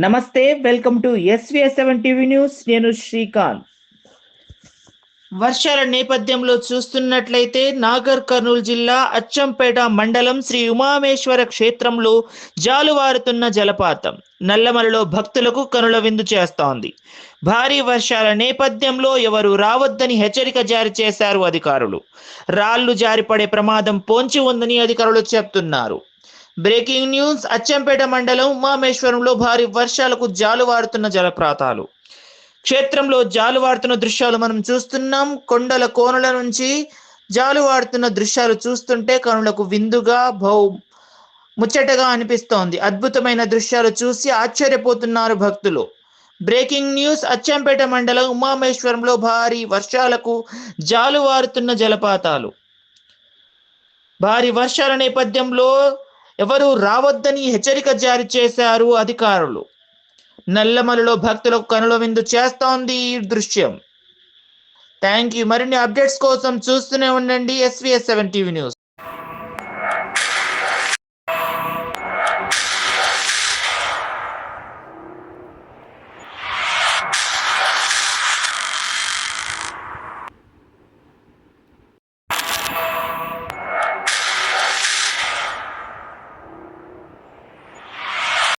నమస్తే, welcome to ఎస్వీఎస్7 TV news. నేను శ్రీకాంత్. వర్షాల నేపథ్యంలో చూస్తున్నట్లయితే నాగర్ కర్నూలు జిల్లా అచ్చంపేట మండలం శ్రీ ఉమామేశ్వర క్షేత్రంలో జాలువారుతున్న జలపాతం నల్లమలలో భక్తులకు కనుల విందు చేస్తోంది. భారీ వర్షాల నేపథ్యంలో ఎవరు రావద్దని హెచ్చరిక జారీ చేశారు అధికారులు. రాళ్లు జారిపడే ప్రమాదం పొంచి ఉందని అధికారులు చెప్తున్నారు. Breaking news. అచ్చంపేట మండలం ఉమామేశ్వరంలో భారీ వర్షాలకు జాలువారుతున్న జలపాతాలు. క్షేత్రంలో జాలువారుతున్న దృశ్యాలు మనం చూస్తున్నాం. కొండల కోనల నుంచి జాలువారుతున్న దృశ్యాలు చూస్తుంటే కనులకు విందుగా ముచ్చటగా అనిపిస్తోంది. అద్భుతమైన దృశ్యాలు చూసి ఆశ్చర్యపోతున్నారు భక్తులు. Breaking news. అచ్చంపేట మండలం ఉమామేశ్వరంలో భారీ వర్షాలకు జాలువారుతున్న జలపాతాలు. భారీ వర్షాల నేపథ్యంలో ఎవరు రావద్దని హెచ్చరిక జారీ చేశారు అధికారులు. నల్లమలలో భక్తులకు కనుల విందు చేస్తోంది ఈ దృశ్యం. Thank you. మరిన్ని అప్డేట్స్ కోసం చూస్తూనే ఉండండి ఎస్వీఎస్7 టీవీ న్యూస్.